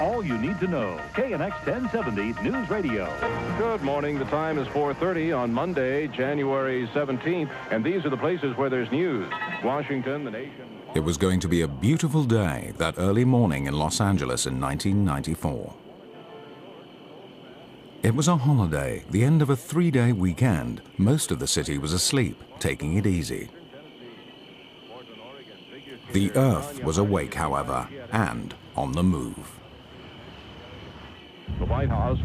all you need to know. KNX 1070 News Radio. Good morning. The time is 4:30 on Monday, January 17th. And these are the places where there's news. Washington, the nation. It was going to be a beautiful day that early morning in Los Angeles in 1994. It was a holiday, the end of a 3-day weekend. Most of the city was asleep, taking it easy. The Earth was awake, however, and on the move. The White House,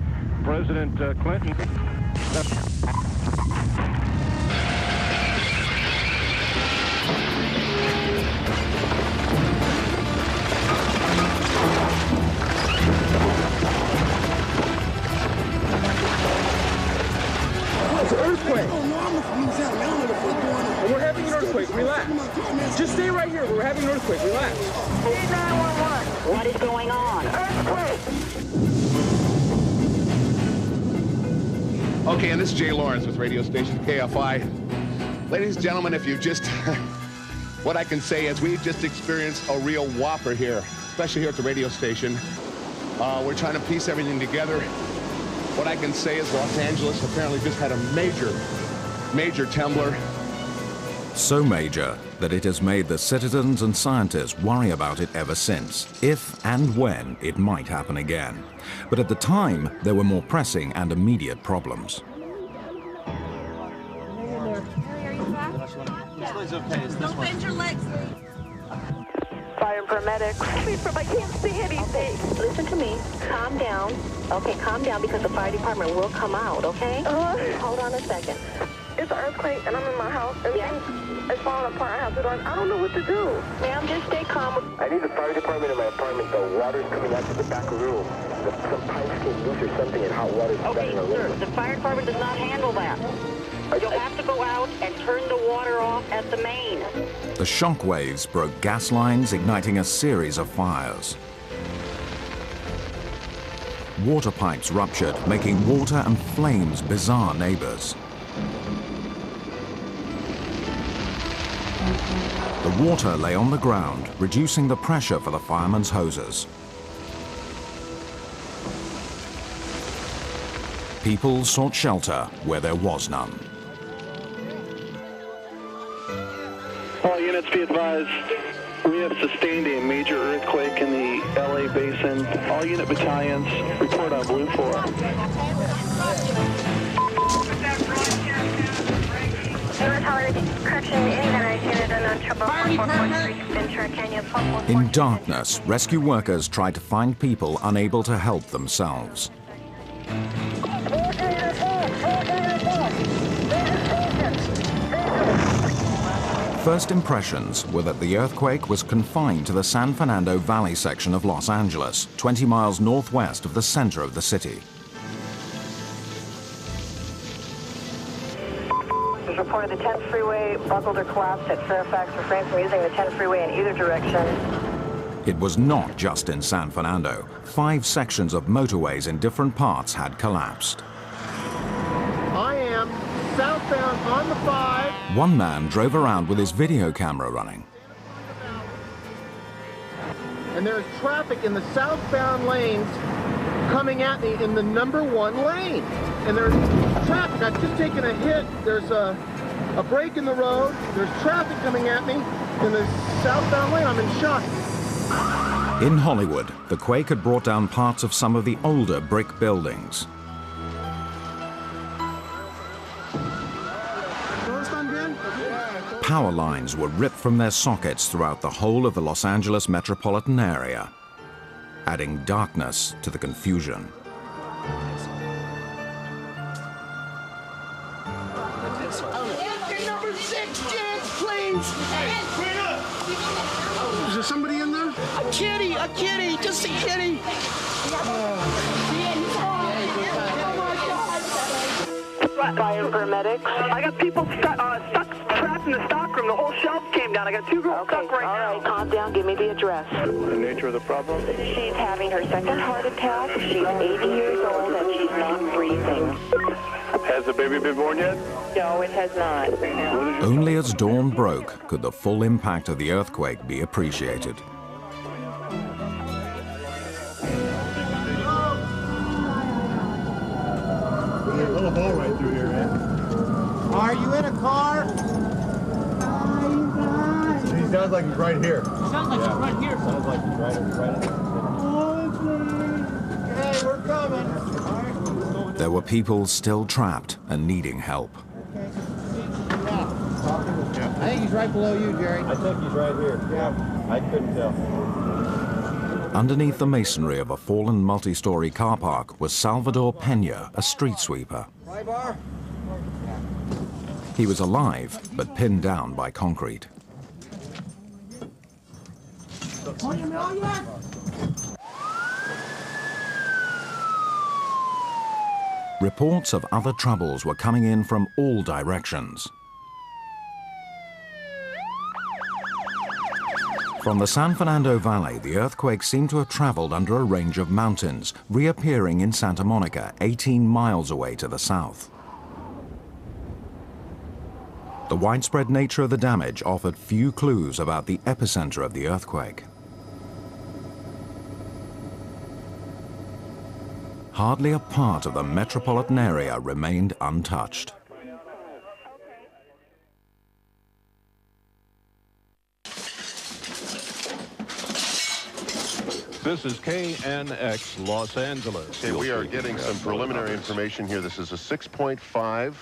President Clinton. It's an earthquake. We're having an earthquake. Relax. Just stay right here. We're having an earthquake. Relax. 911. What is going on? Earthquake. Okay, and this is Jay Lawrence with radio station KFI. Ladies and gentlemen, if you just, what I can say is we've just experienced a real whopper here, especially here at the radio station. We're trying to piece everything together. What I can say is Los Angeles apparently just had a major trembler. So major that it has made the citizens and scientists worry about it ever since, if and when it might happen again. But at the time, there were more pressing and immediate problems. Don't bend your legs. Fire and paramedics. I can't see anything. Listen to me. Calm down. Okay, calm down because the fire department will come out, okay? Hold on a second. It's an earthquake and I'm in my house. Everything is falling apart. I don't know what to do. Ma'am, just stay calm. I need the fire department in my apartment. The water's coming out to the back room. Some pipes came loose or something and hot water's Okay, in the sir, room. the fire department does not handle that. You'll have to go out and turn the water off at the main. The shock waves broke gas lines, igniting a series of fires. Water pipes ruptured, making water and flames bizarre neighbors. The water lay on the ground, reducing the pressure for the firemen's hoses. People sought shelter where there was none. All units be advised, we have sustained a major earthquake in the LA basin. All unit battalions report on Blue 4. In darkness, rescue workers tried to find people unable to help themselves. First impressions were that the earthquake was confined to the San Fernando Valley section of Los Angeles, 20 miles northwest of the center of the city. There's a report of the 10th freeway buckled or collapsed at Fairfax. Refrain from using the 10th freeway in either direction. It was not just in San Fernando. 5 sections of motorways in different parts had collapsed. I am southbound on the 5. One man drove around with his video camera running. And there's traffic in the southbound lanes coming at me in the number 1 lane. And there's traffic. I've just taken a hit. There's a break in the road. There's traffic coming at me in the southbound lane. I'm in shock. In Hollywood, the quake had brought down parts of some of the older brick buildings. Power lines were ripped from their sockets throughout the whole of the Los Angeles metropolitan area, adding darkness to the confusion. After number 6, Jens, please! Is there somebody in there? A kitty, just a kitty! Fire and paramedics. I got people stuck trapped in the stockroom. The whole shelf came down. I got 2 girls stuck right now. All right, calm down. Give me the address. The nature of the problem? She's having her second heart attack. She's 80 years old and she's not breathing. Has the baby been born yet? No, it has not. Only as dawn broke could the full impact of the earthquake be appreciated. hole right through here, man. Are you in a car? He sounds like he's right here. Sounds like he's right here. Sounds like he's right Hey, we're coming. There were people still trapped and needing help. I think he's right below you, Jerry. I think he's right here. Yeah. I couldn't tell. Underneath the masonry of a fallen multi-story car park was Salvador Pena, a street sweeper. He was alive, but pinned down by concrete. Reports of other troubles were coming in from all directions. From the San Fernando Valley, the earthquake seemed to have traveled under a range of mountains, reappearing in Santa Monica, 18 miles away to the south. The widespread nature of the damage offered few clues about the epicenter of the earthquake. Hardly a part of the metropolitan area remained untouched. This is KNX Los Angeles. Okay, we are getting some preliminary information here. This is a 6.5,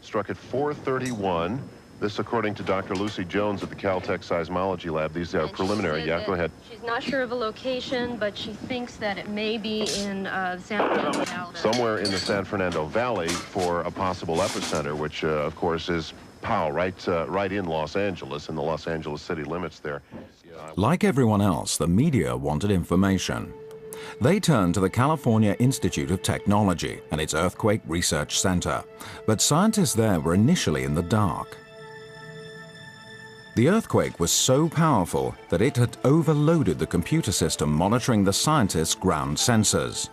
struck at 4:31. This, according to Dr. Lucy Jones at the Caltech Seismology Lab. These are preliminary. Yeah, go ahead. She's not sure of a location, but she thinks that it may be in San Fernando Valley. Somewhere in the San Fernando Valley for a possible epicenter, which, of course, is Powell, right in Los Angeles, in the Los Angeles city limits there. Like everyone else, the media wanted information. They turned to the California Institute of Technology and its Earthquake Research Center, but scientists there were initially in the dark. The earthquake was so powerful that it had overloaded the computer system monitoring the scientists' ground sensors.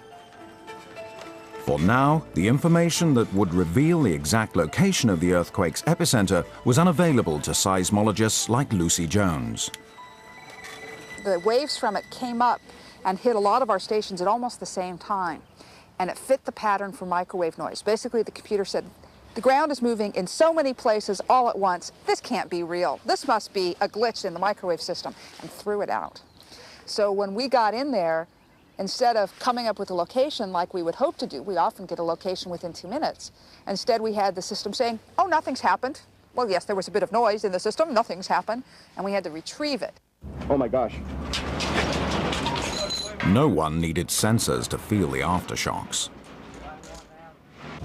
For now, the information that would reveal the exact location of the earthquake's epicenter was unavailable to seismologists like Lucy Jones. The waves from it came up and hit a lot of our stations at almost the same time, and it fit the pattern for microwave noise. Basically, the computer said, the ground is moving in so many places all at once. This can't be real. This must be a glitch in the microwave system, and threw it out. So when we got in there, instead of coming up with a location like we would hope to do, we often get a location within 2 minutes. Instead, we had the system saying, oh, nothing's happened. Well, yes, there was a bit of noise in the system. Nothing's happened. And we had to retrieve it. Oh, my gosh. No one needed sensors to feel the aftershocks.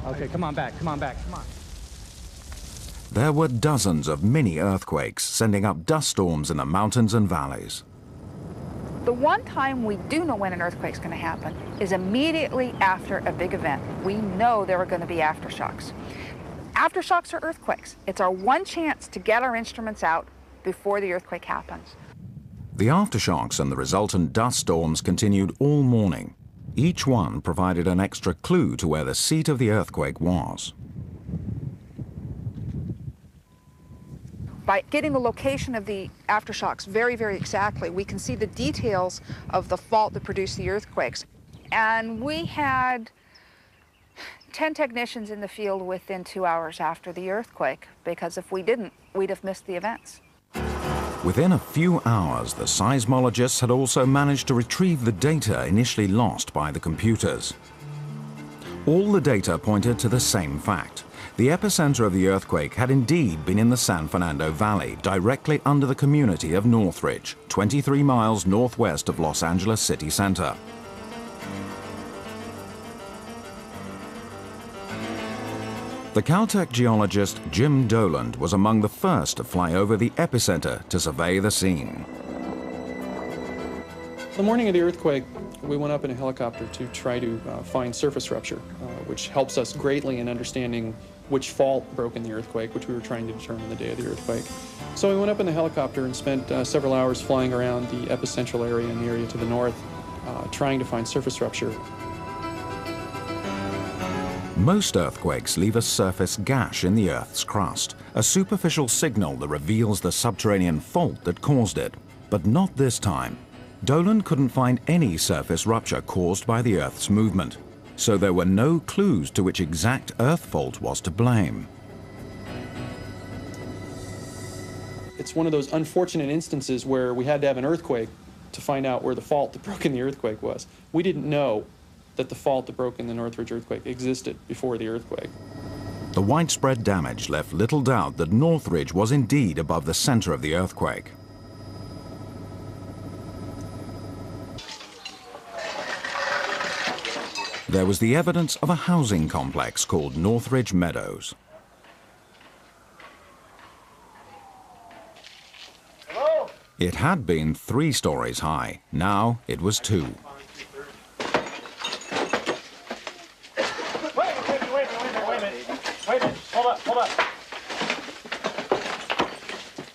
Okay, come on back, come on back, come on. There were dozens of mini earthquakes sending up dust storms in the mountains and valleys. The one time we do know when an earthquake's going to happen is immediately after a big event. We know there are going to be aftershocks. Aftershocks are earthquakes. It's our one chance to get our instruments out before the earthquake happens. The aftershocks and the resultant dust storms continued all morning. Each one provided an extra clue to where the seat of the earthquake was. By getting the location of the aftershocks very, very exactly, we can see the details of the fault that produced the earthquakes. And we had 10 technicians in the field within 2 hours after the earthquake, because if we didn't, we'd have missed the events. Within a few hours, the seismologists had also managed to retrieve the data initially lost by the computers. All the data pointed to the same fact. The epicenter of the earthquake had indeed been in the San Fernando Valley, directly under the community of Northridge, 23 miles northwest of Los Angeles city center. The Caltech geologist Jim Doland was among the first to fly over the epicenter to survey the scene. The morning of the earthquake, we went up in a helicopter to try to find surface rupture, which helps us greatly in understanding which fault broke in the earthquake, which we were trying to determine the day of the earthquake. So we went up in the helicopter and spent several hours flying around the epicentral area and the area to the north, trying to find surface rupture. Most earthquakes leave a surface gash in the Earth's crust, a superficial signal that reveals the subterranean fault that caused it. But not this time. Doland couldn't find any surface rupture caused by the Earth's movement. so there were no clues to which exact earth fault was to blame. It's one of those unfortunate instances where we had to have an earthquake to find out where the fault that broke in the earthquake was. We didn't know that the fault that broke in the Northridge earthquake existed before the earthquake. The widespread damage left little doubt that Northridge was indeed above the center of the earthquake. There was the evidence of a housing complex called Northridge Meadows. It had been 3 stories high. Now it was 2. Wait a minute. Hold up.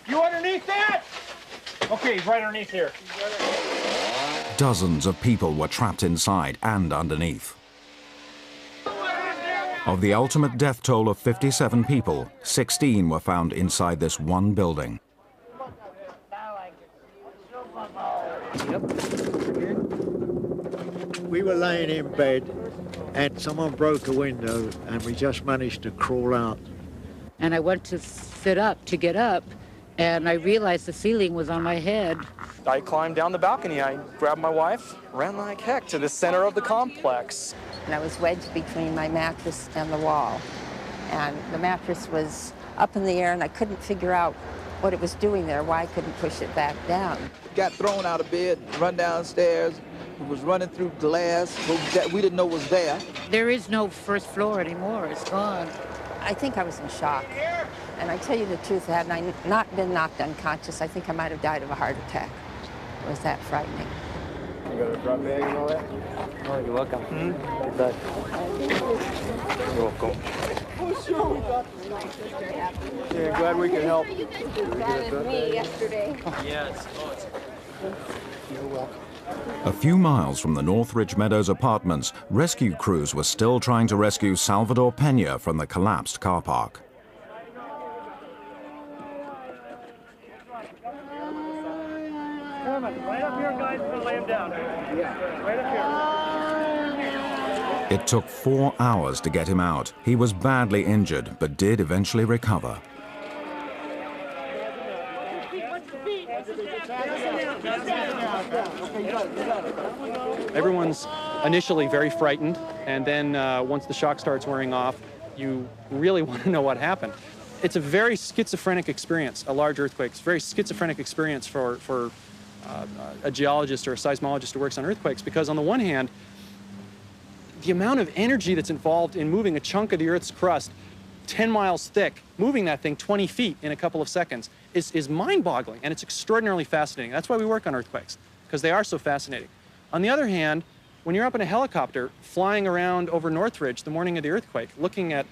You underneath that? Okay, he's right underneath here. Dozens of people were trapped inside and underneath. Of the ultimate death toll of 57 people, 16 were found inside this one building. We were laying in bed and someone broke a window and we just managed to crawl out. And I went to sit up to get up and I realized the ceiling was on my head. I climbed down the balcony. I grabbed my wife, ran like heck to the center of the complex. And I was wedged between my mattress and the wall. And the mattress was up in the air and I couldn't figure out what it was doing there, why I couldn't push it back down. Got thrown out of bed, run downstairs. It was running through glass that we didn't know was there. There is no first floor anymore, it's gone. I think I was in shock. And I tell you the truth, had I not been knocked unconscious, I think I might have died of a heart attack. It was that frightening. You got a drop bag and all that? Oh, you're welcome. You're welcome. Yeah, glad we could help. You guys me yesterday. Yes. You're welcome. A few miles from the Northridge Meadows apartments, rescue crews were still trying to rescue Salvador Pena from the collapsed car park. Right up here, guys. We're gonna lay him down. Yeah. Right up here. It took 4 hours to get him out. He was badly injured, but did eventually recover. Everyone's initially very frightened, and then once the shock starts wearing off, you really want to know what happened. It's a very schizophrenic experience, a large earthquake. It's a very schizophrenic experience for a geologist or a seismologist who works on earthquakes, because on the one hand, the amount of energy that's involved in moving a chunk of the Earth's crust 10 miles thick, moving that thing 20 feet in a couple of seconds is mind-boggling, and it's extraordinarily fascinating. That's why we work on earthquakes, because they are so fascinating. On the other hand, when you're up in a helicopter flying around over Northridge the morning of the earthquake, looking at,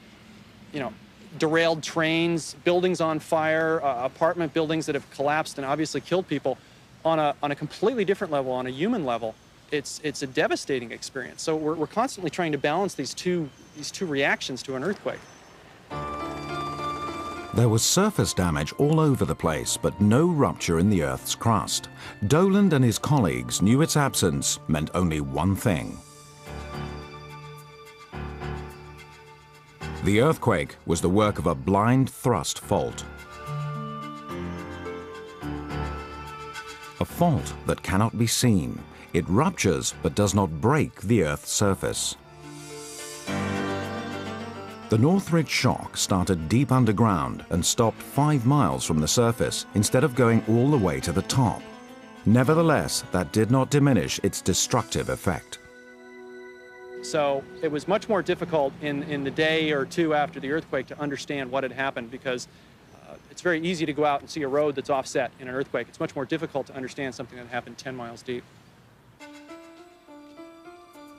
derailed trains, buildings on fire, apartment buildings that have collapsed and obviously killed people, on a completely different level, on a human level, it's a devastating experience. So we're constantly trying to balance these two reactions to an earthquake. There was surface damage all over the place, but no rupture in the Earth's crust. Doland and his colleagues knew its absence meant only one thing. The earthquake was the work of a blind thrust fault. A fault that cannot be seen. It ruptures but does not break the Earth's surface. The Northridge shock started deep underground and stopped 5 miles from the surface instead of going all the way to the top. Nevertheless, that did not diminish its destructive effect. So it was much more difficult in the day or two after the earthquake to understand what had happened, because it's very easy to go out and see a road that's offset in an earthquake. It's much more difficult to understand something that happened 10 miles deep.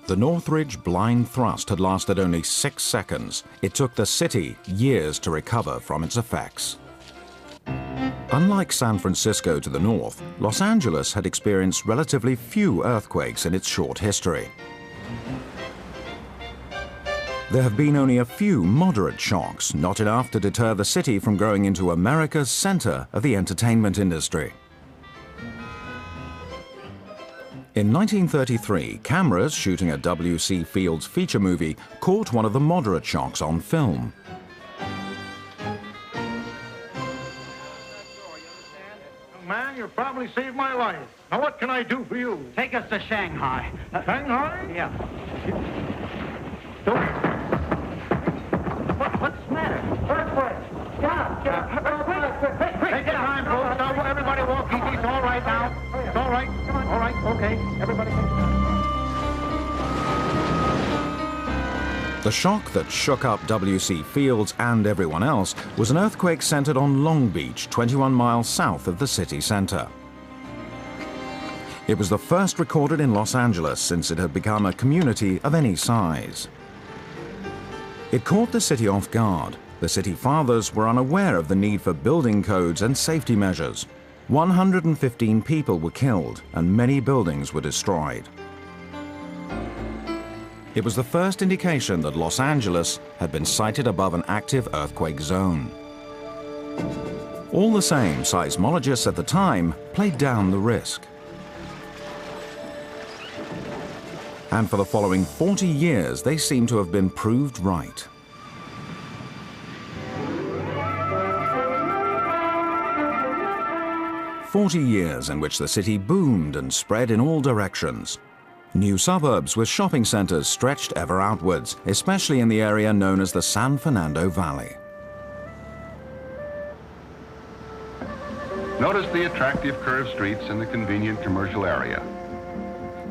The Northridge blind thrust had lasted only 6 seconds. It took the city years to recover from its effects. Unlike San Francisco to the north, Los Angeles had experienced relatively few earthquakes in its short history. There have been only a few moderate shocks, not enough to deter the city from growing into America's center of the entertainment industry. In 1933, cameras shooting a W.C. Fields feature movie caught one of the moderate shocks on film. Man, you probably saved my life. Now what can I do for you? Take us to Shanghai. Shanghai? Yeah. What's the matter? Earthquake. Yeah. Take your time, folks. Now, everybody walk easy. It's all right now. It's all right. All right. Okay. Everybody. The shock that shook up W.C. Fields and everyone else was an earthquake centered on Long Beach, 21 miles south of the city center. It was the first recorded in Los Angeles since it had become a community of any size. It caught the city off guard. The city fathers were unaware of the need for building codes and safety measures. 115 people were killed and many buildings were destroyed. It was the first indication that Los Angeles had been sited above an active earthquake zone. All the same, seismologists at the time played down the risk. And for the following 40 years, they seem to have been proved right. "40 years in which the city boomed and spread in all directions. New suburbs with shopping centers stretched ever outwards, especially in the area known as the San Fernando Valley." Notice the attractive curved streets in the convenient commercial area.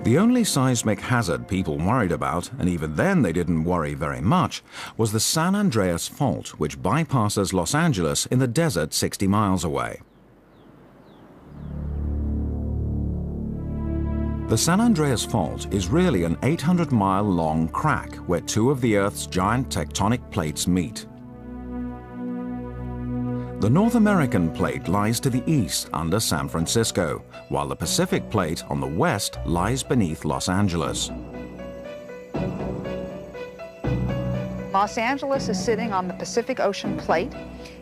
The only seismic hazard people worried about, and even then they didn't worry very much, was the San Andreas Fault, which bypasses Los Angeles in the desert 60 miles away. The San Andreas Fault is really an 800-mile-long crack where two of the Earth's giant tectonic plates meet. The North American plate lies to the east under San Francisco, while the Pacific plate on the west lies beneath Los Angeles. Los Angeles is sitting on the Pacific Ocean plate,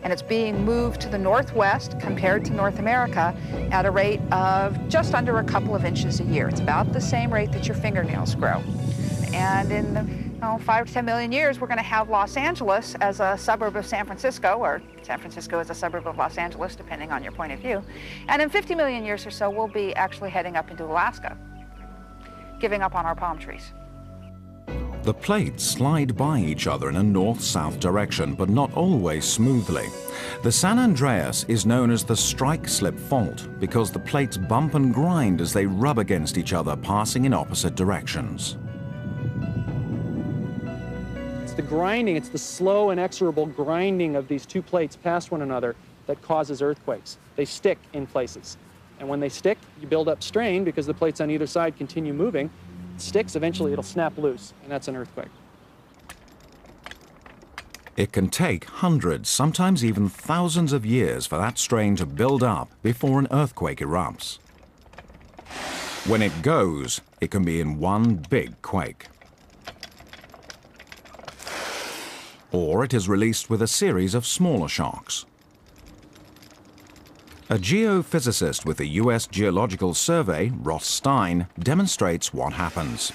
and it's being moved to the northwest compared to North America at a rate of just under a couple of inches a year. It's about the same rate that your fingernails grow. And in 5 to 10 million years, we're going to have Los Angeles as a suburb of San Francisco, or San Francisco as a suburb of Los Angeles, depending on your point of view. And in 50 million years or so, we'll be actually heading up into Alaska, giving up on our palm trees. The plates slide by each other in a north-south direction, but not always smoothly. The San Andreas is known as the strike-slip fault because the plates bump and grind as they rub against each other, passing in opposite directions. It's the grinding, it's the slow, inexorable grinding of these two plates past one another that causes earthquakes. They stick in places. And when they stick, you build up strain because the plates on either side continue moving. Sticks, eventually it'll snap loose, and that's an earthquake. It can take hundreds, sometimes even thousands of years for that strain to build up before an earthquake erupts. When it goes, it can be in one big quake. Or it is released with a series of smaller shocks. A geophysicist with the U.S. Geological Survey, Ross Stein, demonstrates what happens.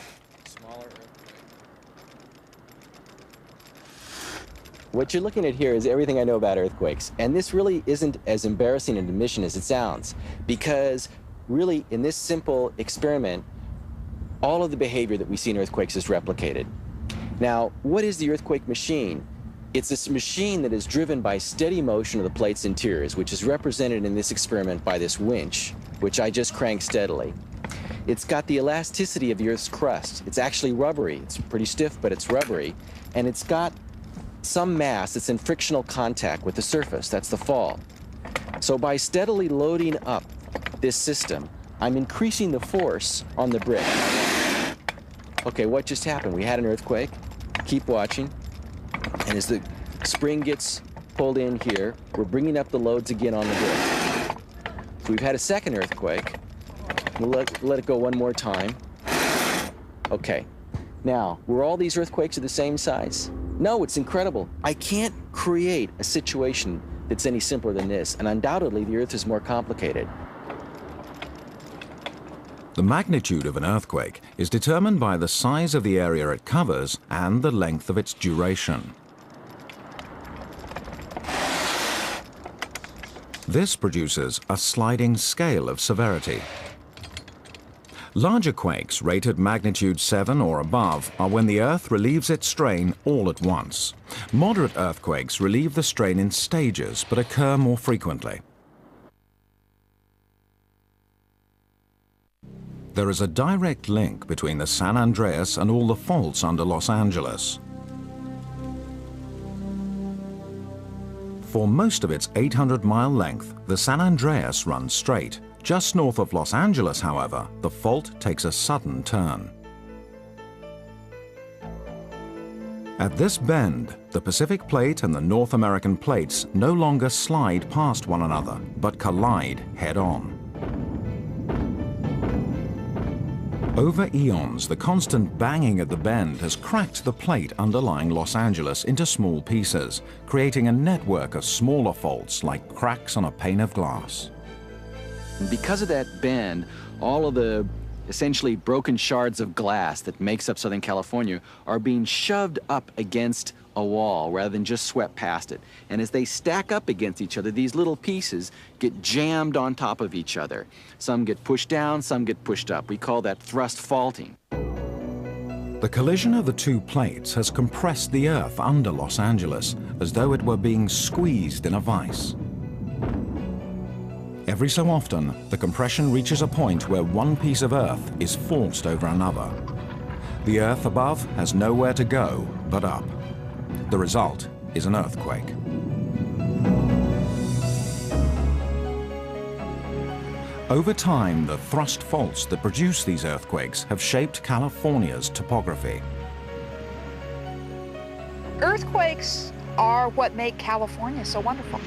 What you're looking at here is everything I know about earthquakes. And this really isn't as embarrassing an admission as it sounds, because really in this simple experiment, all of the behavior that we see in earthquakes is replicated. Now, what is the earthquake machine? It's this machine that is driven by steady motion of the plate's interiors, which is represented in this experiment by this winch, which I just crank steadily. It's got the elasticity of the Earth's crust. It's actually rubbery. It's pretty stiff, but it's rubbery. And it's got some mass that's in frictional contact with the surface. That's the fall. So by steadily loading up this system, I'm increasing the force on the brick. Okay, what just happened? We had an earthquake. Keep watching. And as the spring gets pulled in here, we're bringing up the loads again on the brick. So we've had a second earthquake. We'll let it go one more time. Okay. Now, were all these earthquakes of the same size? No, it's incredible. I can't create a situation that's any simpler than this, and undoubtedly the Earth is more complicated. The magnitude of an earthquake is determined by the size of the area it covers and the length of its duration. This produces a sliding scale of severity. Larger quakes rated magnitude 7 or above are when the Earth relieves its strain all at once. Moderate earthquakes relieve the strain in stages but occur more frequently. There is a direct link between the San Andreas and all the faults under Los Angeles. For most of its 800-mile length, the San Andreas runs straight. Just north of Los Angeles, however, the fault takes a sudden turn. At this bend, the Pacific Plate and the North American plates no longer slide past one another, but collide head-on. Over eons, the constant banging at the bend has cracked the plate underlying Los Angeles into small pieces, creating a network of smaller faults like cracks on a pane of glass. Because of that bend, all of the essentially broken shards of glass that makes up Southern California are being shoved up against a wall rather than just swept past it. And as they stack up against each other, these little pieces get jammed on top of each other. Some get pushed down, some get pushed up. We call that thrust faulting. The collision of the two plates has compressed the Earth under Los Angeles as though it were being squeezed in a vise. Every so often, the compression reaches a point where one piece of Earth is forced over another. The Earth above has nowhere to go but up. The result is an earthquake. Over time, the thrust faults that produce these earthquakes have shaped California's topography. Earthquakes are what make California so wonderful.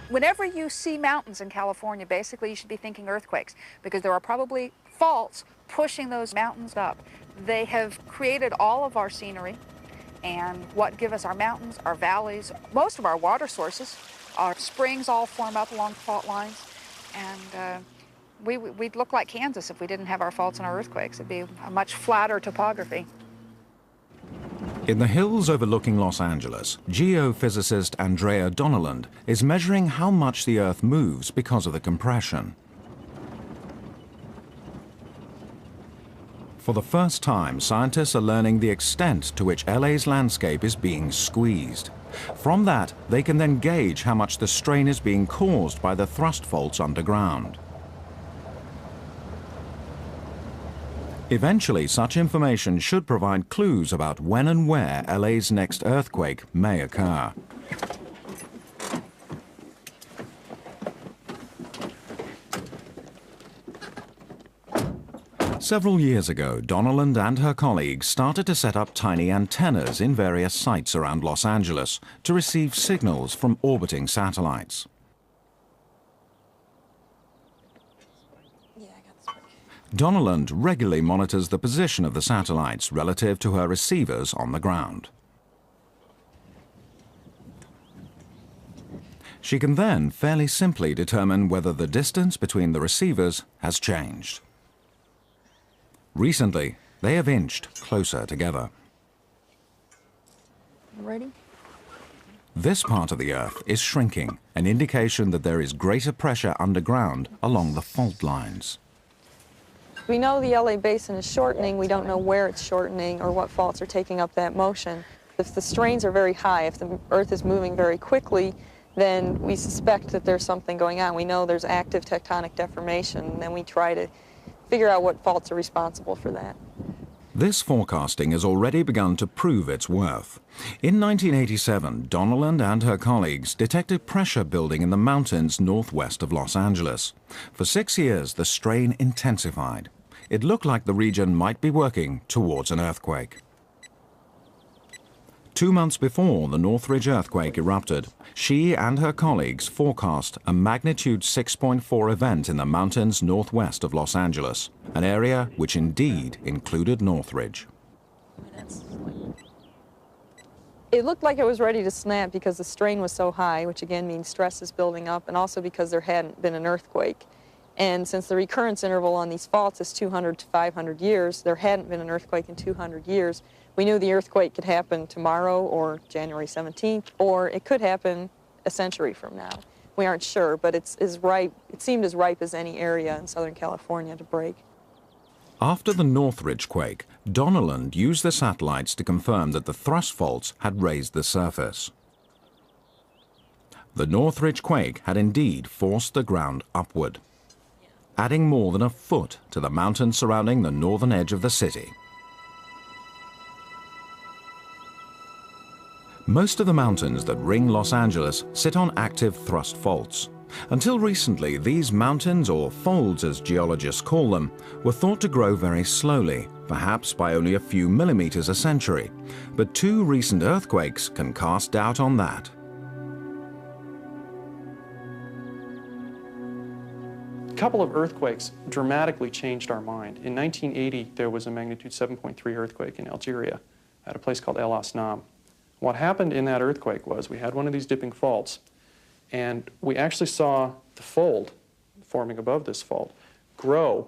Whenever you see mountains in California, basically you should be thinking earthquakes, because there are probably faults pushing those mountains up. They have created all of our scenery and what give us our mountains, our valleys, most of our water sources. Our springs all form up along fault lines, and we'd look like Kansas if we didn't have our faults and our earthquakes. It'd be a much flatter topography. In the hills overlooking Los Angeles, geophysicist Andrea Donneland is measuring how much the Earth moves because of the compression. For the first time, scientists are learning the extent to which LA's landscape is being squeezed. From that, they can then gauge how much the strain is being caused by the thrust faults underground. Eventually, such information should provide clues about when and where LA's next earthquake may occur. Several years ago, Donneland and her colleagues started to set up tiny antennas in various sites around Los Angeles to receive signals from orbiting satellites. Donneland regularly monitors the position of the satellites relative to her receivers on the ground. She can then fairly simply determine whether the distance between the receivers has changed. Recently, they have inched closer together. Ready? This part of the Earth is shrinking, an indication that there is greater pressure underground along the fault lines. We know the LA basin is shortening. We don't know where it's shortening or what faults are taking up that motion. If the strains are very high, if the Earth is moving very quickly, then we suspect that there's something going on. We know there's active tectonic deformation, and then we try to figure out what faults are responsible for that. This forecasting has already begun to prove its worth. In 1987, Donneland and her colleagues detected pressure building in the mountains northwest of Los Angeles. For 6 years, the strain intensified. It looked like the region might be working towards an earthquake. 2 months before the Northridge earthquake erupted, she and her colleagues forecast a magnitude 6.4 event in the mountains northwest of Los Angeles, an area which indeed included Northridge. It looked like it was ready to snap because the strain was so high, which again means stress is building up, and also because there hadn't been an earthquake. And since the recurrence interval on these faults is 200 to 500 years, there hadn't been an earthquake in 200 years. We knew the earthquake could happen tomorrow or January 17th, or it could happen a century from now. We aren't sure, but it seemed as ripe as any area in Southern California to break. After the Northridge quake, Donnelland used the satellites to confirm that the thrust faults had raised the surface. The Northridge quake had indeed forced the ground upward, adding more than a foot to the mountains surrounding the northern edge of the city. Most of the mountains that ring Los Angeles sit on active thrust faults. Until recently, these mountains, or folds as geologists call them, were thought to grow very slowly, perhaps by only a few millimeters a century. But 2 recent earthquakes can cast doubt on that. A couple of earthquakes dramatically changed our mind. In 1980, there was a magnitude 7.3 earthquake in Algeria at a place called El Asnam. What happened in that earthquake was we had one of these dipping faults, and we actually saw the fold forming above this fault grow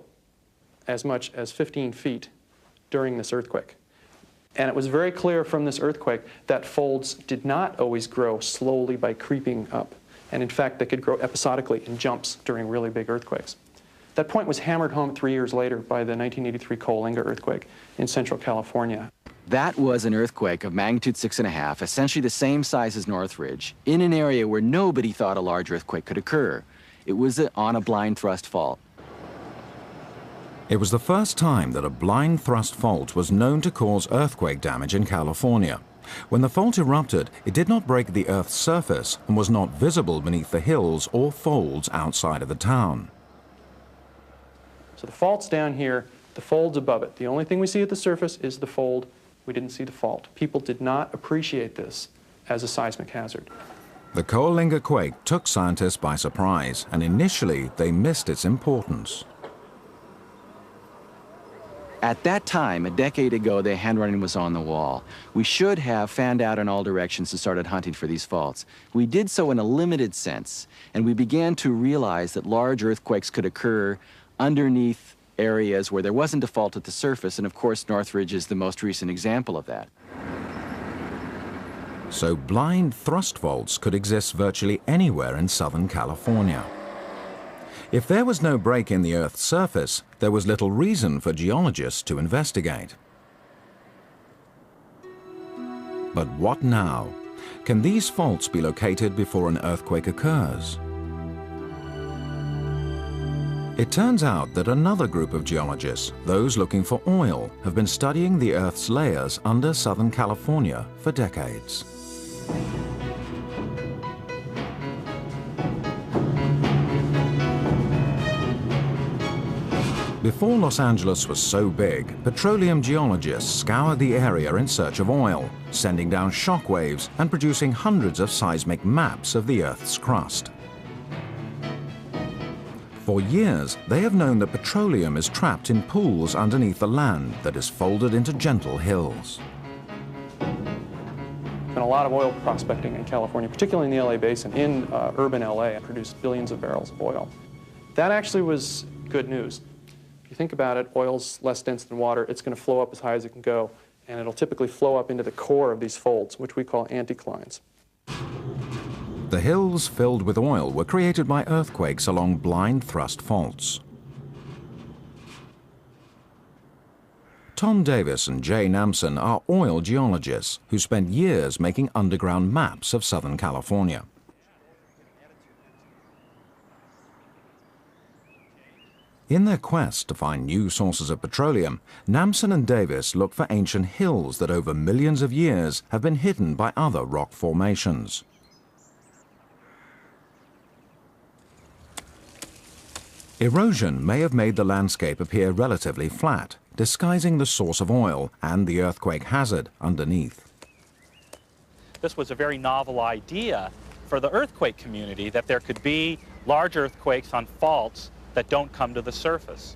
as much as 15 feet during this earthquake. And it was very clear from this earthquake that folds did not always grow slowly by creeping up. And in fact, they could grow episodically in jumps during really big earthquakes. That point was hammered home 3 years later by the 1983 Coalinga earthquake in central California. That was an earthquake of magnitude 6.5, essentially the same size as Northridge, in an area where nobody thought a large earthquake could occur. It was on a blind thrust fault. It was the first time that a blind thrust fault was known to cause earthquake damage in California. When the fault erupted, it did not break the Earth's surface and was not visible beneath the hills or folds outside of the town. So the fault's down here, the fold's above it. The only thing we see at the surface is the fold. We didn't see the fault. People did not appreciate this as a seismic hazard. The Coalinga quake took scientists by surprise, and initially they missed its importance. At that time, a decade ago, the handwriting was on the wall. We should have fanned out in all directions and started hunting for these faults. We did so in a limited sense, and we began to realize that large earthquakes could occur underneath areas where there wasn't a fault at the surface, and of course, Northridge is the most recent example of that. So blind thrust faults could exist virtually anywhere in Southern California. If there was no break in the Earth's surface, there was little reason for geologists to investigate. But what now? Can these faults be located before an earthquake occurs? It turns out that another group of geologists, those looking for oil, have been studying the Earth's layers under Southern California for decades. Before Los Angeles was so big, petroleum geologists scoured the area in search of oil, sending down shock waves and producing hundreds of seismic maps of the Earth's crust. For years, they have known that petroleum is trapped in pools underneath the land that is folded into gentle hills. Been a lot of oil prospecting in California, particularly in the LA basin, in urban LA, and produced billions of barrels of oil. That actually was good news. If you think about it, oil's less dense than water. It's going to flow up as high as it can go, and it'll typically flow up into the core of these folds, which we call anticlines. The hills filled with oil were created by earthquakes along blind thrust faults. Tom Davis and Jay Namson are oil geologists who spent years making underground maps of Southern California. In their quest to find new sources of petroleum, Namson and Davis look for ancient hills that over millions of years have been hidden by other rock formations. Erosion may have made the landscape appear relatively flat, disguising the source of oil and the earthquake hazard underneath. This was a very novel idea for the earthquake community, that there could be large earthquakes on faults that don't come to the surface.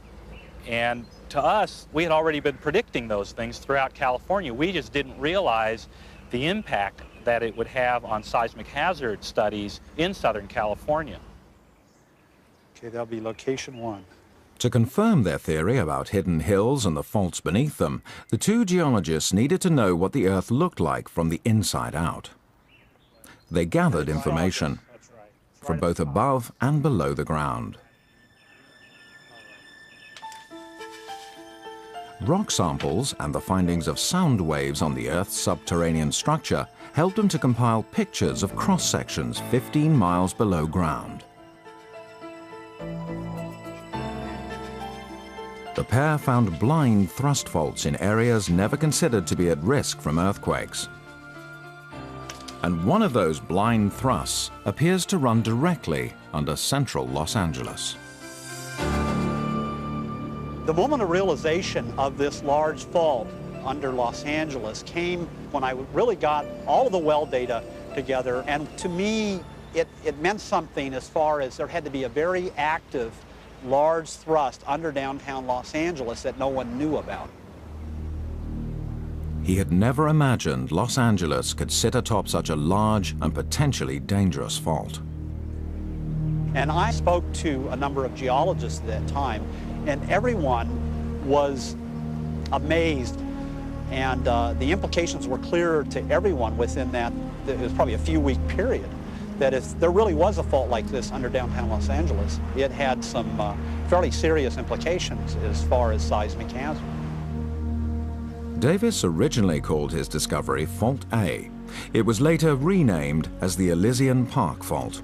And to us, we had already been predicting those things throughout California. We just didn't realize the impact that it would have on seismic hazard studies in Southern California. Okay, that'll be location 1. To confirm their theory about hidden hills and the faults beneath them, the two geologists needed to know what the Earth looked like from the inside out. They gathered information from both above and below the ground. Rock samples and the findings of sound waves on the Earth's subterranean structure helped them to compile pictures of cross-sections 15 miles below ground. The pair found blind thrust faults in areas never considered to be at risk from earthquakes. And one of those blind thrusts appears to run directly under central Los Angeles. The moment of realization of this large fault under Los Angeles came when I really got all of the well data together, and to me it meant something as far as there had to be a very active large thrust under downtown Los Angeles that no one knew about. He had never imagined Los Angeles could sit atop such a large and potentially dangerous fault. And I spoke to a number of geologists at that time, and everyone was amazed, and the implications were clear to everyone within that, it was probably a few-week period, that if there really was a fault like this under downtown Los Angeles, it had some fairly serious implications as far as seismic hazard. Davis originally called his discovery Fault A. It was later renamed as the Elysian Park Fault.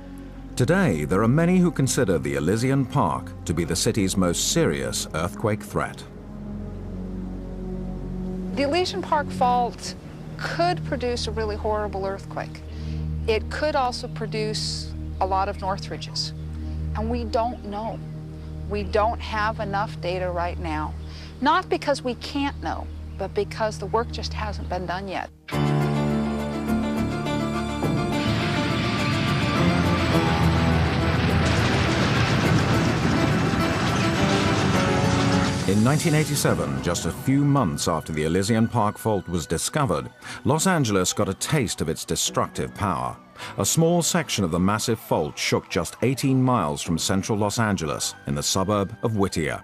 Today, there are many who consider the Elysian Park to be the city's most serious earthquake threat. The Elysian Park Fault could produce a really horrible earthquake. It could also produce a lot of Northridges, and we don't know. We don't have enough data right now, not because we can't know, but because the work just hasn't been done yet. In 1987, just a few months after the Elysian Park Fault was discovered, Los Angeles got a taste of its destructive power. A small section of the massive fault shook just 18 miles from central Los Angeles in the suburb of Whittier.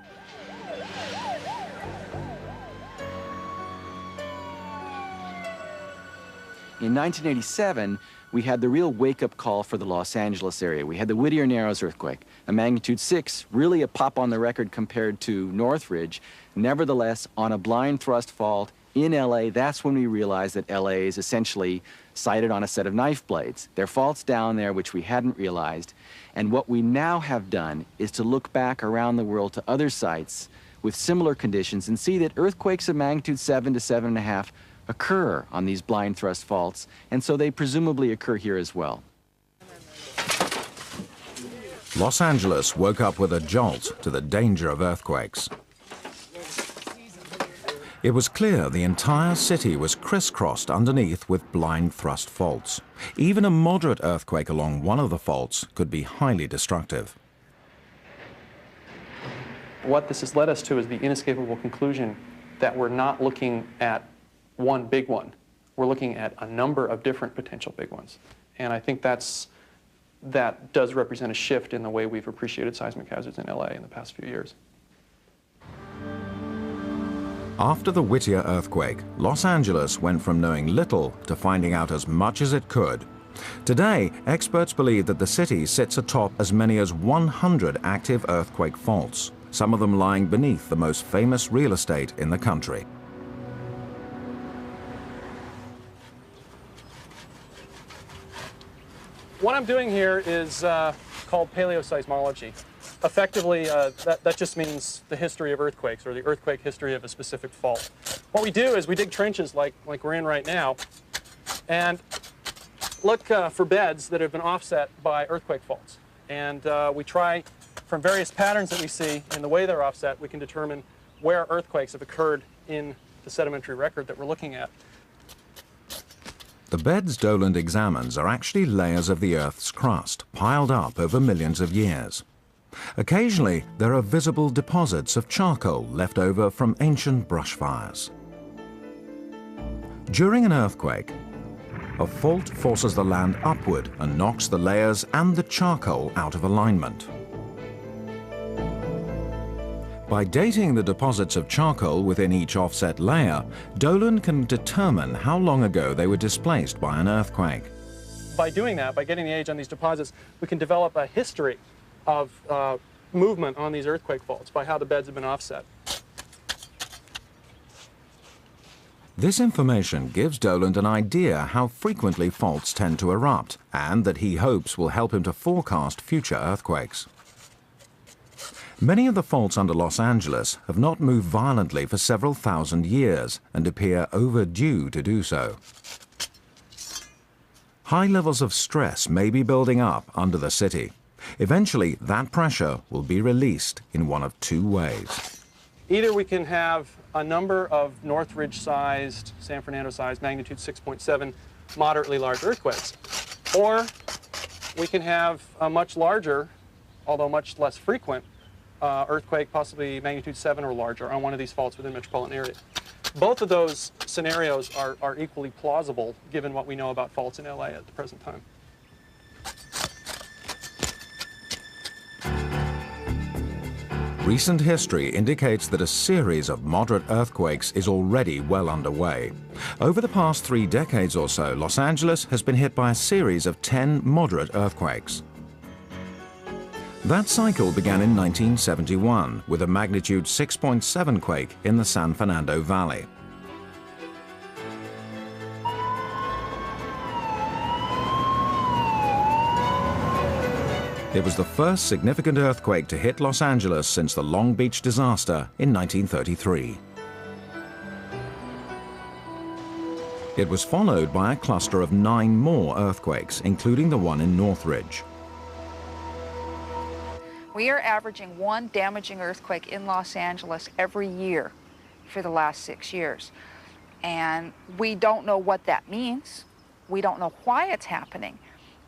In 1987, we had the real wake-up call for the Los Angeles area. We had the Whittier Narrows earthquake, a magnitude 6, really a pop on the record compared to Northridge. Nevertheless, on a blind thrust fault in LA, that's when we realized that LA is essentially sited on a set of knife blades. There are faults down there which we hadn't realized, and what we now have done is to look back around the world to other sites with similar conditions and see that earthquakes of magnitude 7 to 7.5 occur on these blind thrust faults, and so they presumably occur here as well. Los Angeles woke up with a jolt to the danger of earthquakes. It was clear the entire city was crisscrossed underneath with blind thrust faults. Even a moderate earthquake along one of the faults could be highly destructive. What this has led us to is the inescapable conclusion that we're not looking at one big one. We're looking at a number of different potential big ones. And I think that does represent a shift in the way we've appreciated seismic hazards in LA in the past few years. After the Whittier earthquake, Los Angeles went from knowing little to finding out as much as it could. Today, experts believe that the city sits atop as many as 100 active earthquake faults, some of them lying beneath the most famous real estate in the country. What I'm doing here is called paleoseismology. Effectively, that just means the history of earthquakes, or the earthquake history of a specific fault. What we do is we dig trenches like we're in right now, and look for beds that have been offset by earthquake faults. And we try, from various patterns that we see in the way they're offset, we can determine where earthquakes have occurred in the sedimentary record that we're looking at. The beds Doland examines are actually layers of the Earth's crust, piled up over millions of years. Occasionally, there are visible deposits of charcoal left over from ancient brush fires. During an earthquake, a fault forces the land upward and knocks the layers and the charcoal out of alignment. By dating the deposits of charcoal within each offset layer, Dolan can determine how long ago they were displaced by an earthquake. By doing that, by getting the age on these deposits, we can develop a history of movement on these earthquake faults by how the beds have been offset. This information gives Dolan an idea how frequently faults tend to erupt, and that he hopes will help him to forecast future earthquakes. Many of the faults under Los Angeles have not moved violently for several thousand years and appear overdue to do so. High levels of stress may be building up under the city. Eventually, that pressure will be released in one of two ways. Either we can have a number of Northridge-sized, San Fernando-sized, magnitude 6.7, moderately large earthquakes, or we can have a much larger, although much less frequent, earthquake, possibly magnitude 7 or larger, on one of these faults within the metropolitan area. Both of those scenarios are equally plausible, given what we know about faults in LA at the present time. Recent history indicates that a series of moderate earthquakes is already well underway. Over the past 3 decades or so, Los Angeles has been hit by a series of 10 moderate earthquakes. That cycle began in 1971 with a magnitude 6.7 quake in the San Fernando Valley. It was the first significant earthquake to hit Los Angeles since the Long Beach disaster in 1933. It was followed by a cluster of 9 more earthquakes, including the one in Northridge. We are averaging 1 damaging earthquake in Los Angeles every year for the last 6 years. And we don't know what that means. We don't know why it's happening.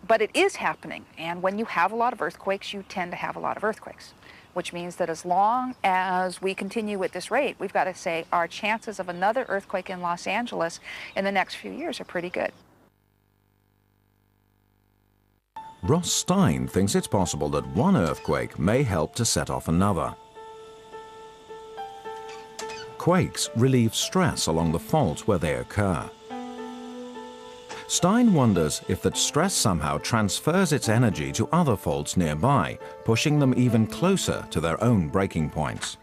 But it is happening, and when you have a lot of earthquakes, you tend to have a lot of earthquakes, which means that as long as we continue at this rate, we've got to say our chances of another earthquake in Los Angeles in the next few years are pretty good. Ross Stein thinks it's possible that one earthquake may help to set off another. Quakes relieve stress along the fault where they occur. Stein wonders if that stress somehow transfers its energy to other faults nearby, pushing them even closer to their own breaking points.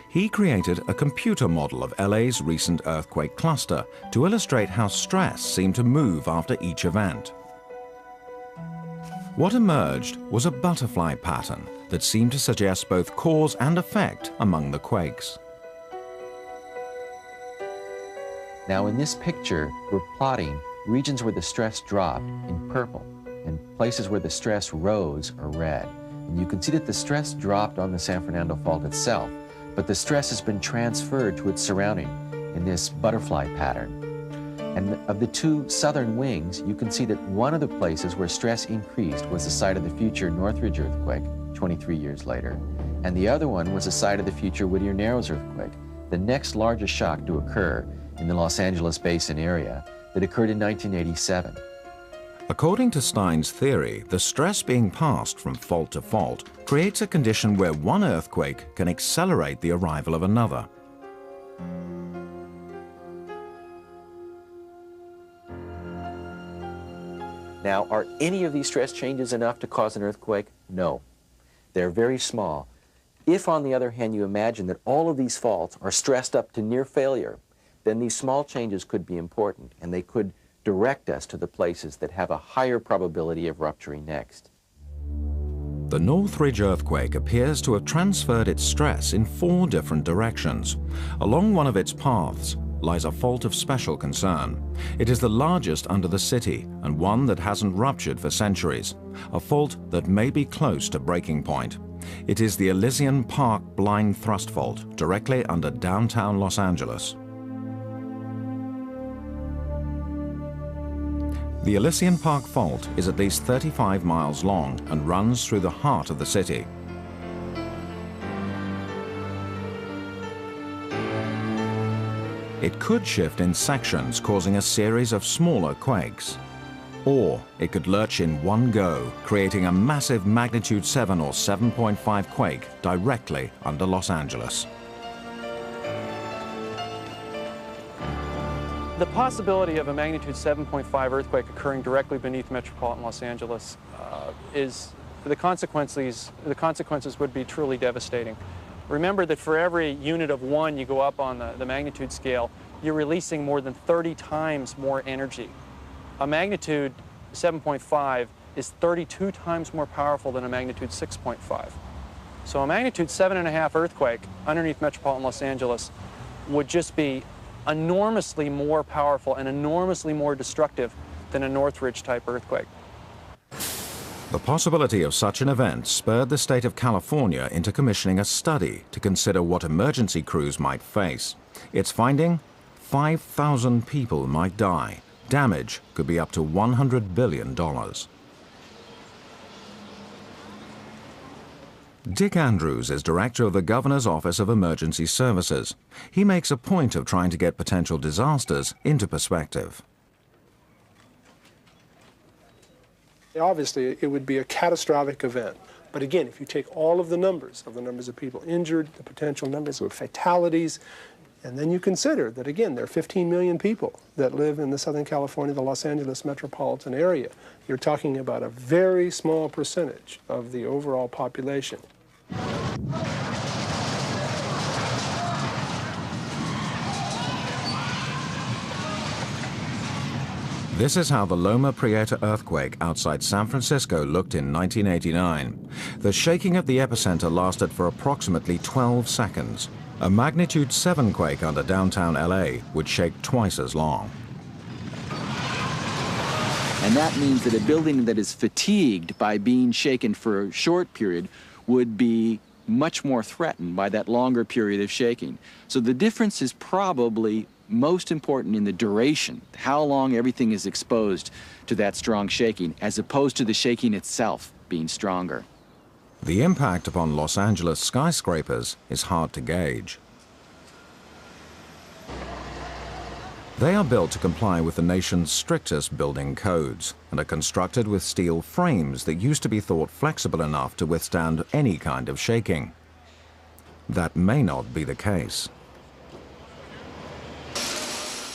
He created a computer model of LA's recent earthquake cluster to illustrate how stress seemed to move after each event. What emerged was a butterfly pattern that seemed to suggest both cause and effect among the quakes. Now in this picture, we're plotting regions where the stress dropped in purple and places where the stress rose are red. And you can see that the stress dropped on the San Fernando Fault itself, but the stress has been transferred to its surrounding in this butterfly pattern. And of the 2 southern wings, you can see that one of the places where stress increased was the site of the future Northridge earthquake 23 years later, and the other one was the site of the future Whittier Narrows earthquake, the next largest shock to occur in the Los Angeles Basin area that occurred in 1987. According to Stein's theory, the stress being passed from fault to fault creates a condition where one earthquake can accelerate the arrival of another. Now, are any of these stress changes enough to cause an earthquake? No. They're very small. If, on the other hand, you imagine that all of these faults are stressed up to near failure, then these small changes could be important, and they could direct us to the places that have a higher probability of rupturing next. The Northridge earthquake appears to have transferred its stress in 4 different directions. Along one of its paths lies a fault of special concern. It is the largest under the city and one that hasn't ruptured for centuries, a fault that may be close to breaking point. It is the Elysian Park Blind Thrust Fault, directly under downtown Los Angeles. The Elysian Park Fault is at least 35 miles long and runs through the heart of the city. It could shift in sections, causing a series of smaller quakes. Or it could lurch in one go, creating a massive magnitude 7 or 7.5 quake directly under Los Angeles. The possibility of a magnitude 7.5 earthquake occurring directly beneath metropolitan Los Angeles the consequences would be truly devastating. Remember that for every unit of 1 you go up on the magnitude scale, you're releasing more than 30 times more energy. A magnitude 7.5 is 32 times more powerful than a magnitude 6.5. So a magnitude 7.5 earthquake underneath metropolitan Los Angeles would just be enormously more powerful and enormously more destructive than a Northridge type earthquake. The possibility of such an event spurred the state of California into commissioning a study to consider what emergency crews might face. Its finding? 5,000 people might die. Damage could be up to $100 billion. Dick Andrews is director of the Governor's Office of Emergency Services. He makes a point of trying to get potential disasters into perspective. Obviously, it would be a catastrophic event. But again, if you take all of the numbers of people injured, the potential numbers of fatalities, and then you consider that, again, there are 15 million people that live in the Southern California, the Los Angeles metropolitan area. You're talking about a very small percentage of the overall population. This is how the Loma Prieta earthquake outside San Francisco looked in 1989. The shaking at the epicenter lasted for approximately 12 seconds. A magnitude 7 quake under downtown LA would shake twice as long. And that means that a building that is fatigued by being shaken for a short period would be much more threatened by that longer period of shaking. So the difference is probably most important in the duration, how long everything is exposed to that strong shaking, as opposed to the shaking itself being stronger. The impact upon Los Angeles skyscrapers is hard to gauge. They are built to comply with the nation's strictest building codes and are constructed with steel frames that used to be thought flexible enough to withstand any kind of shaking. That may not be the case.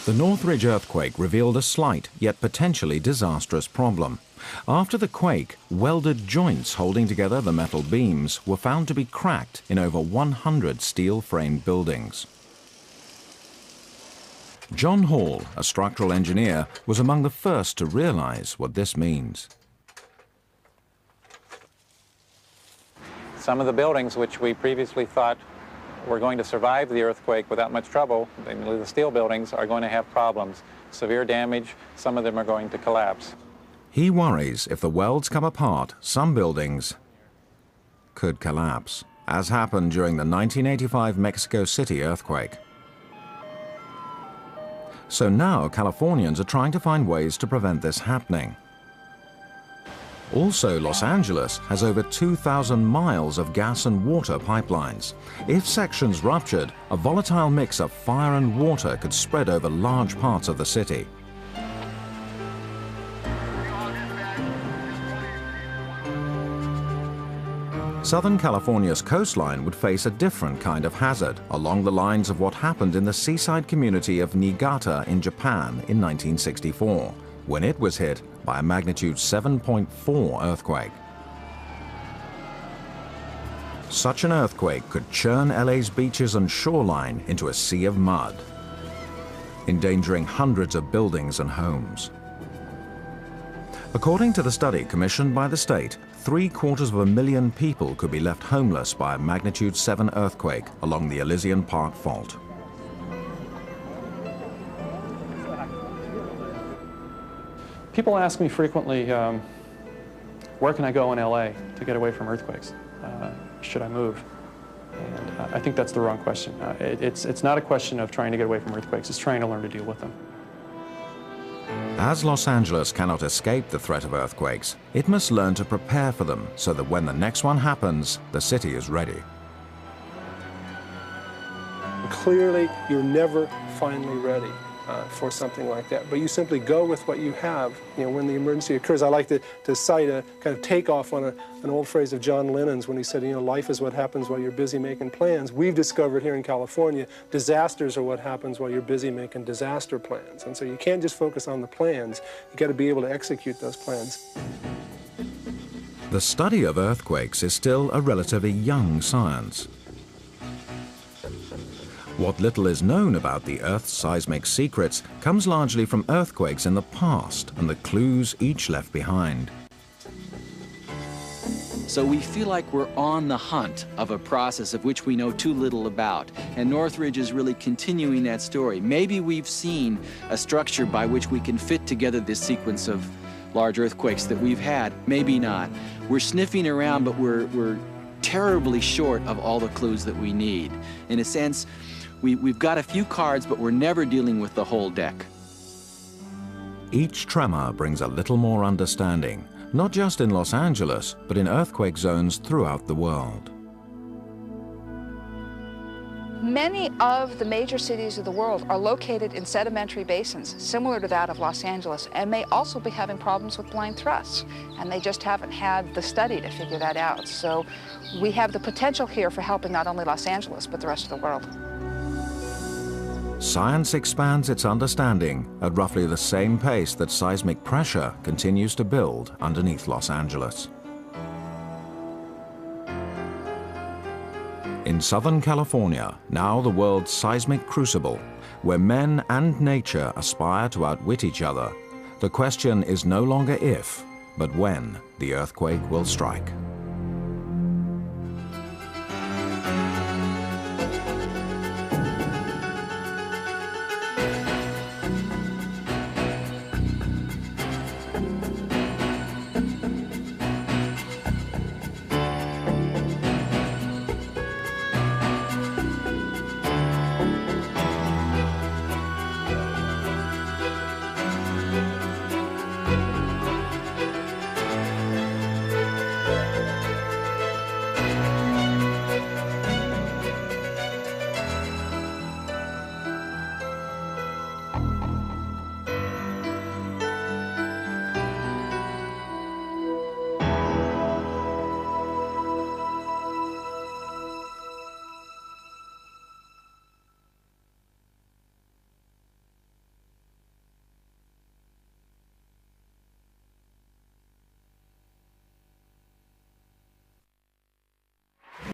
The Northridge earthquake revealed a slight yet potentially disastrous problem. After the quake, welded joints holding together the metal beams were found to be cracked in over 100 steel-framed buildings. John Hall, a structural engineer, was among the first to realize what this means. Some of the buildings which we previously thought were going to survive the earthquake without much trouble, namely the steel buildings, are going to have problems. Severe damage, some of them are going to collapse. He worries if the welds come apart, some buildings could collapse, as happened during the 1985 Mexico City earthquake. So now Californians are trying to find ways to prevent this happening. Also, Los Angeles has over 2,000 miles of gas and water pipelines. If sections ruptured, a volatile mix of fire and water could spread over large parts of the city. Southern California's coastline would face a different kind of hazard, along the lines of what happened in the seaside community of Niigata in Japan in 1964, when it was hit by a magnitude 7.4 earthquake. Such an earthquake could churn LA's beaches and shoreline into a sea of mud, endangering hundreds of buildings and homes. According to the study commissioned by the state, 750,000 people could be left homeless by a magnitude 7 earthquake along the Elysian Park Fault. People ask me frequently, where can I go in LA to get away from earthquakes? Should I move? And I think that's the wrong question. It's not a question of trying to get away from earthquakes, it's trying to learn to deal with them. As Los Angeles cannot escape the threat of earthquakes, it must learn to prepare for them so that when the next one happens, the city is ready. Clearly, you're never finally ready. for something like that. But you simply go with what you have, when the emergency occurs. I like to cite a kind of takeoff on an old phrase of John Lennon's when he said, life is what happens while you're busy making plans. We've discovered here in California, disasters are what happens while you're busy making disaster plans. And so you can't just focus on the plans. You've got to be able to execute those plans. The study of earthquakes is still a relatively young science. What little is known about the Earth's seismic secrets comes largely from earthquakes in the past and the clues each left behind. So we feel like we're on the hunt of a process of which we know too little about. And Northridge is really continuing that story. Maybe we've seen a structure by which we can fit together this sequence of large earthquakes that we've had. Maybe not. We're sniffing around, but we're terribly short of all the clues that we need. In a sense, we've got a few cards, but we're never dealing with the whole deck. Each tremor brings a little more understanding, not just in Los Angeles, but in earthquake zones throughout the world. Many of the major cities of the world are located in sedimentary basins similar to that of Los Angeles and may also be having problems with blind thrusts, and they just haven't had the study to figure that out. So we have the potential here for helping not only Los Angeles, but the rest of the world. Science expands its understanding at roughly the same pace that seismic pressure continues to build underneath Los Angeles. In Southern California, now the world's seismic crucible, where men and nature aspire to outwit each other, the question is no longer if, but when the earthquake will strike.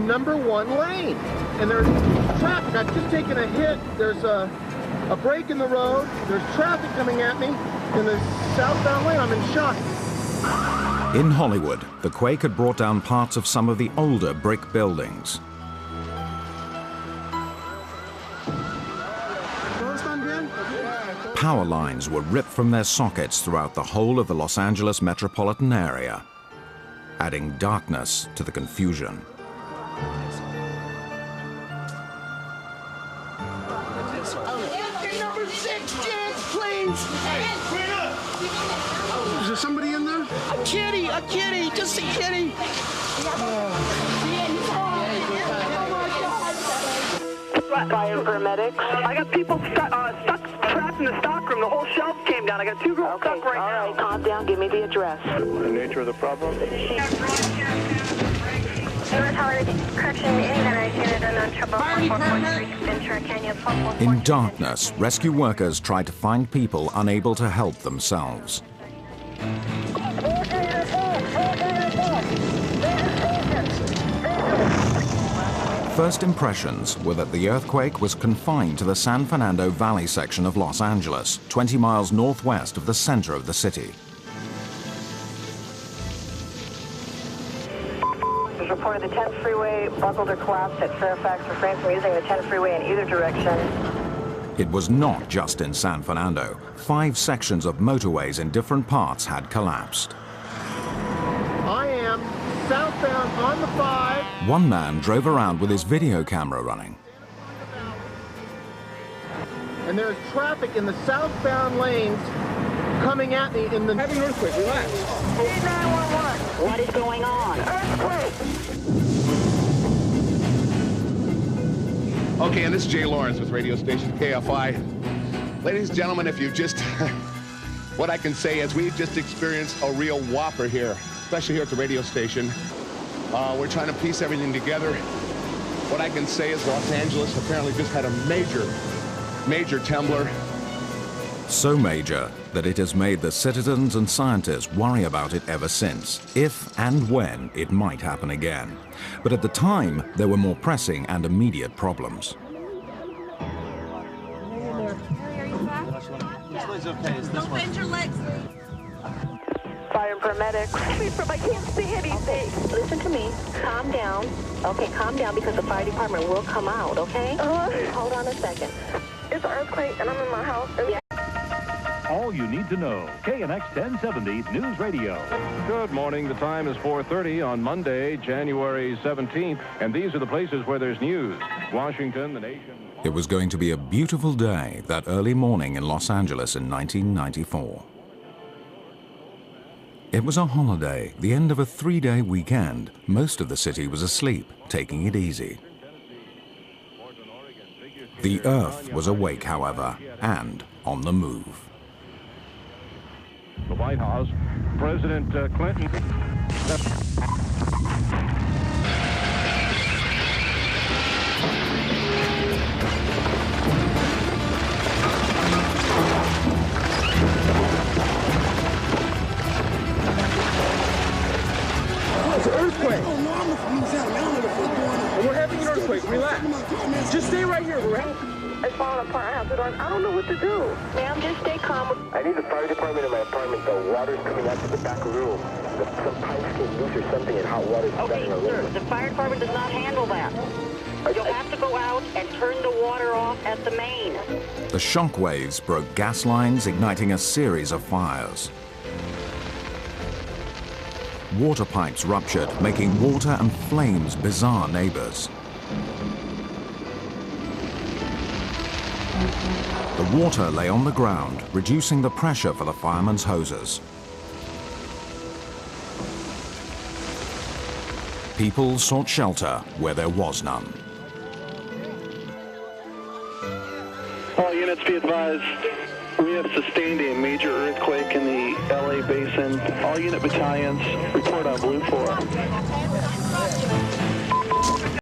Number 1 lane, and there's traffic. I've just taken a hit. There's a break in the road. There's traffic coming at me in the southbound lane. I'm in shock. In Hollywood, the quake had brought down parts of some of the older brick buildings. Power lines were ripped from their sockets throughout the whole of the Los Angeles metropolitan area, adding darkness to the confusion. Number 6, kids, please. Is there somebody in there? A kitty, just a kitty. Fire paramedics. I got people stuck trapped in the stockroom. The whole shelf came down. I got 2 girls stuck right now. All right, calm down. Give me the address. The nature of the problem? In darkness, rescue workers tried to find people unable to help themselves. First impressions were that the earthquake was confined to the San Fernando Valley section of Los Angeles, 20 miles northwest of the center of the city. There's reported the 10th freeway buckled or collapsed at Fairfax. Refrain from using the 10th freeway in either direction. It was not just in San Fernando. 5 sections of motorways in different parts had collapsed. I am southbound on the 5. One man drove around with his video camera running. And there's traffic in the southbound lanes coming at me in the... Having an earthquake, relax. 911. What is going on? Earthquake! Okay, and this is Jay Lawrence with radio station KFI. Ladies and gentlemen, if you've just, what I can say is we've just experienced a real whopper here, especially here at the radio station. We're trying to piece everything together. What I can say is Los Angeles apparently just had a major trembler. So major that it has made the citizens and scientists worry about it ever since, if and when it might happen again. But at the time, there were more pressing and immediate problems. Don't bend your legs. Fire and paramedics. I can't see anything. Listen to me. Calm down. Okay, calm down because the fire department will come out, okay? Hold on a second. It's an earthquake and I'm in my house. All you need to know. KNX 1070 News Radio. Good morning. The time is 4:30 on Monday, January 17th. And these are the places where there's news. Washington, the nation. It was going to be a beautiful day that early morning in Los Angeles in 1994. It was a holiday, the end of a 3-day weekend. Most of the city was asleep, taking it easy. The Earth was awake, however, and on the move. The White House, President Clinton. It's an earthquake. We're having an earthquake. Relax. Just stay right here. It's falling apart. I don't know what to do. Ma'am, just stay calm. I need the fire department in my apartment. The water's coming out to the back room. Some pipes get loose or something and hot water's Okay, sir, the fire department does not handle that. You'll have to go out and turn the water off at the main. The shock waves broke gas lines, igniting a series of fires. Water pipes ruptured, making water and flames bizarre neighbors. The water lay on the ground, reducing the pressure for the firemen's hoses. People sought shelter where there was none. All units be advised, we have sustained a major earthquake in the LA basin. All unit battalions report on Blue 4.